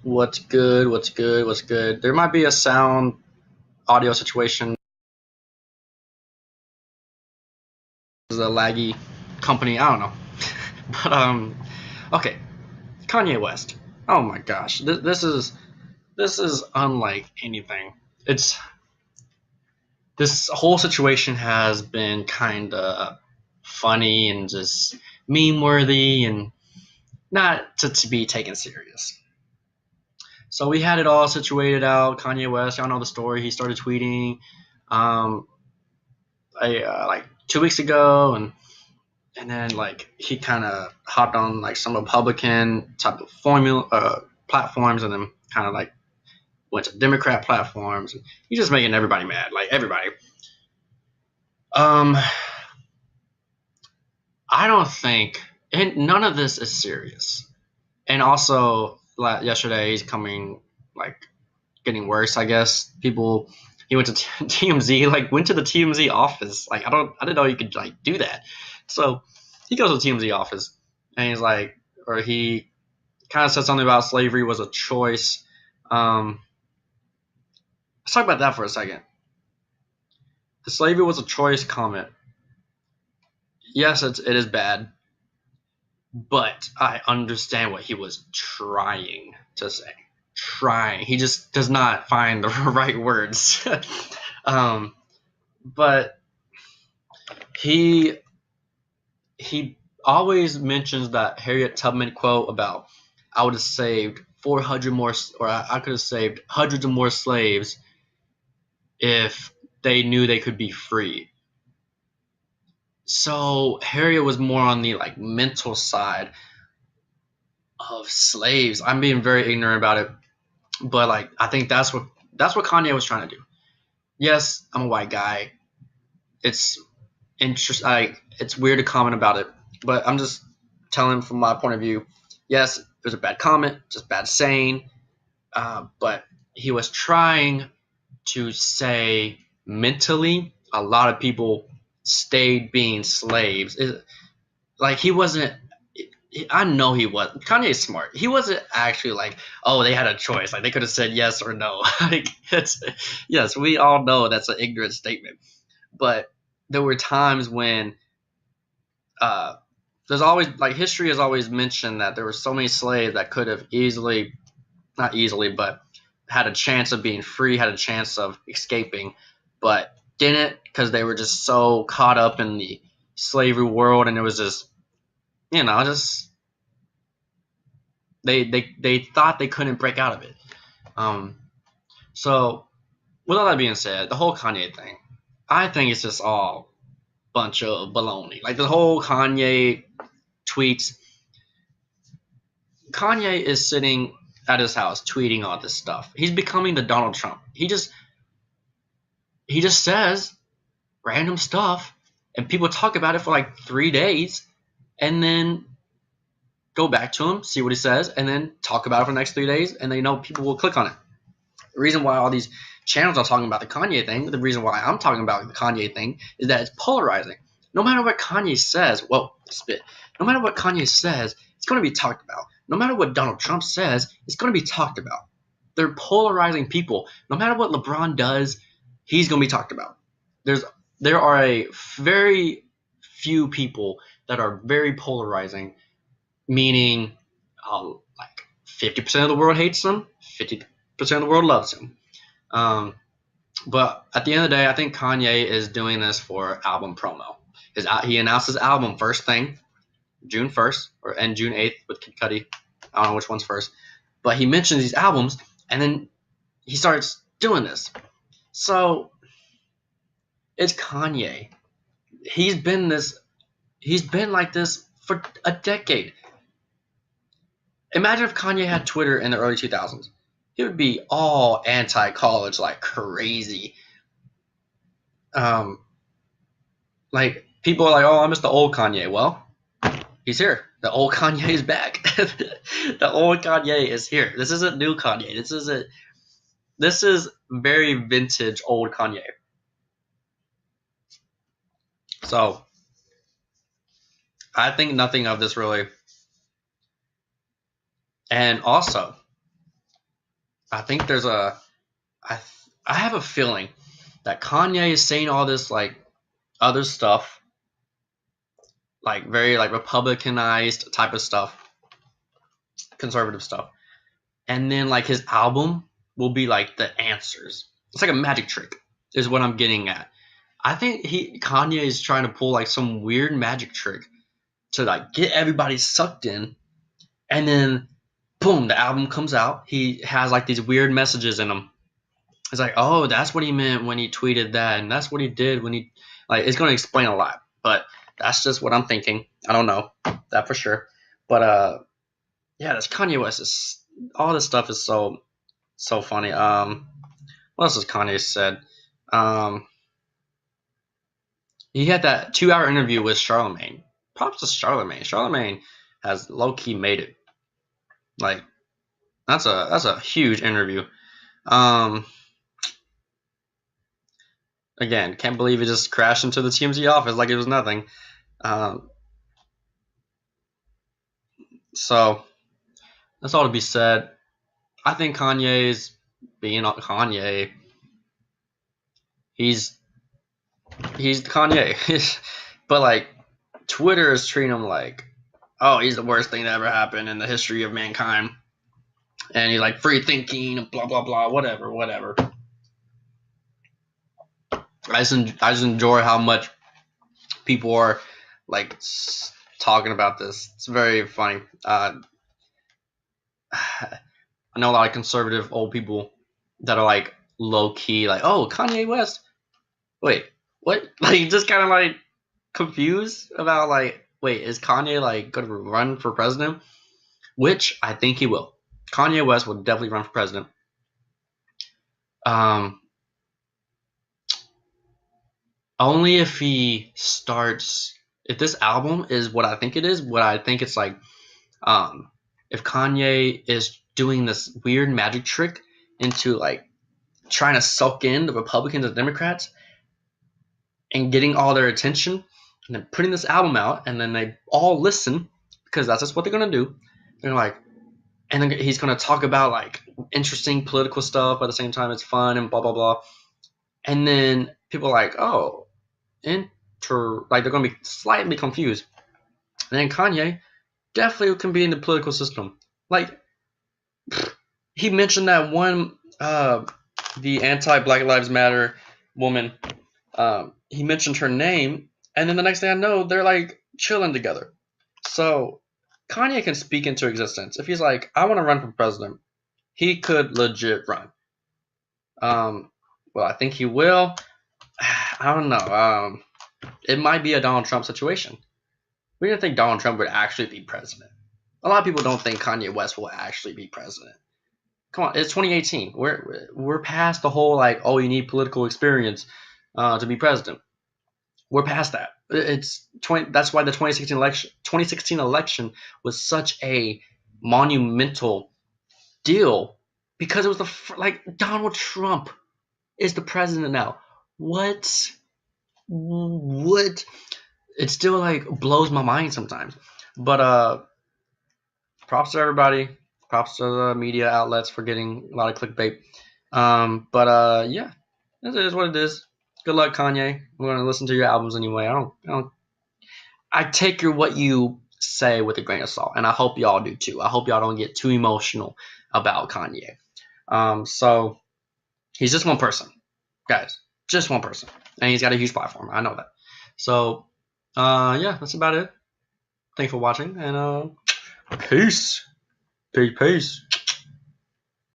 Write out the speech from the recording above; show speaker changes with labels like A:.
A: What's good? What's good? What's good? There might be a sound audio situation. This is a laggy company. I don't know. But okay. Kanye West. Oh my gosh. This is unlike anything. It's This whole situation has been kind of funny and just meme worthy and not to be taken serious. So we had it all situated out. Kanye West, y'all know the story. He started tweeting um, like 2 weeks ago, and then like he kind of hopped on like some Republican type of formula platforms, and then kind of like went to Democrat platforms. He's just making everybody mad, like everybody. Um, I don't think, and none of this is serious. And also, like, yesterday he's coming like getting worse. I guess people. He went to TMZ, like went to the TMZ office. Like I didn't know you could like do that. So he goes to the TMZ office and he's like, or he kind of said something about slavery was a choice. Let's talk about that for a second. The slavery was a choice comment. Yes, it is bad, but I understand what he was trying to say. Trying. He just does not find the right words. um, but he he always mentions that Harriet Tubman quote about I would have saved 400 more, or I could have saved hundreds of more slaves if they knew they could be free. So Harriet was more on the like mental side of slaves. I'm being very ignorant about it, but like I think that's what Kanye was trying to do. Yes, I'm a white guy. It's it's weird to comment about it, but I'm just telling from my point of view. Yes, it was a bad comment, just bad saying, but he was trying to say mentally a lot of people stayed being slaves. Like he wasn't. I know he was. Kanye is smart. He wasn't actually like, oh, they had a choice. Like they could have said yes or no. Like it's yes, we all know that's an ignorant statement. But there were times when uh, there's always like history has always mentioned that there were so many slaves that could have easily, not easily, but had a chance of being free, had a chance of escaping, but didn't because they were just so caught up in the slavery world, and it was just just they thought they couldn't break out of it. Um, so with all that being said, the whole Kanye thing, I think it's just all bunch of baloney. Like the whole Kanye tweets. Kanye is sitting at his house tweeting all this stuff. He's becoming the Donald Trump. He just says random stuff, and people talk about it for like 3 days, and then go back to him, see what he says, and then talk about it for the next 3 days, and they know people will click on it. The reason why all these channels are talking about the Kanye thing, the reason why I'm talking about the Kanye thing, is that it's polarizing. No matter what Kanye says, whoa, spit. No matter what Kanye says, it's going to be talked about. No matter what Donald Trump says, it's going to be talked about. They're polarizing people. No matter what LeBron does, he's going to be talked about. There's there are a very few people that are very polarizing, meaning like 50% of the world hates him, 50% of the world loves him. Um, but at the end of the day, I think Kanye is doing this for album promo. He announced his album first thing, June 1st and June 8th with Kid Cudi. I don't know which one's first, but he mentions these albums and then he starts doing this. So it's Kanye. He's been this. He's been like this for a decade. Imagine if Kanye had Twitter in the early 2000s. He would be all anti-college like crazy. Um, like people are like, "Oh, I miss the old Kanye." Well, he's here. The old Kanye is back. The old Kanye is here. This isn't new Kanye. This is very vintage old Kanye. So I think nothing of this really. And also, I think there's a I have a feeling that Kanye is saying all this like other stuff, like very like Republicanized type of stuff, conservative stuff, and then like his album will be like the answers. It's like a magic trick, is what I'm getting at. I think Kanye is trying to pull like some weird magic trick to like get everybody sucked in, and then boom, the album comes out. He has like these weird messages in them. It's like, oh, that's what he meant when he tweeted that, and that's what he did when he like. It's going to explain a lot, but that's just what I'm thinking. I don't know that for sure, but yeah, this Kanye West is all this stuff is so funny. What else has Kanye said? Um, he had that 2 hour interview with Charlemagne. Props to Charlemagne. Charlemagne has low key made it. Like that's a huge interview. Um, Again, can't believe he just crashed into the TMZ office like it was nothing. Um, so that's all to be said. I think Kanye's being Kanye. He's Kanye, but like Twitter is treating him like, oh, he's the worst thing that ever happened in the history of mankind, and he's like free thinking and blah blah blah, whatever. I just enjoy how much people are like talking about this. It's very funny. I know a lot of conservative old people that are like low key, like, oh, Kanye West. Wait, what? Like, just kind of like confused about like, wait, is Kanye like going to run for president? Which I think he will. Kanye West will definitely run for president. Um, Only if he starts. If this album is what I think it is, what I think it's like, um, if Kanye is doing this weird magic trick into like trying to suck in the Republicans and Democrats and getting all their attention and then putting this album out and then they all listen because that's just what they're gonna do. They're like, and then he's gonna talk about like interesting political stuff, but at the same time it's fun and blah blah blah. And then people are like, oh, like they're gonna be slightly confused. And then Kanye definitely can be in the political system. Like he mentioned that one the anti-Black Lives Matter woman. He mentioned her name, and then the next thing I know, they're like chilling together. So Kanye can speak into existence. If he's like, I want to run for president, he could legit run. Well, I think he will. I don't know. It might be a Donald Trump situation. We didn't think Donald Trump would actually be president. A lot of people don't think Kanye West will actually be president. Come on, it's 2018. We're past the whole like, oh, you need political experience to be president. We're past that. It's 20. That's why the 2016 election was such a monumental deal because it was like Donald Trump is the president now. What? What? It still like blows my mind sometimes. But props to everybody. Props to the media outlets for getting a lot of clickbait. But yeah, this is what it is. Good luck, Kanye. I'm gonna listen to your albums anyway. I take what you say with a grain of salt, and I hope y'all do too. I hope y'all don't get too emotional about Kanye. So he's just one person, guys, just one person, and he's got a huge platform. I know that. So yeah, that's about it. Thanks for watching, and peace.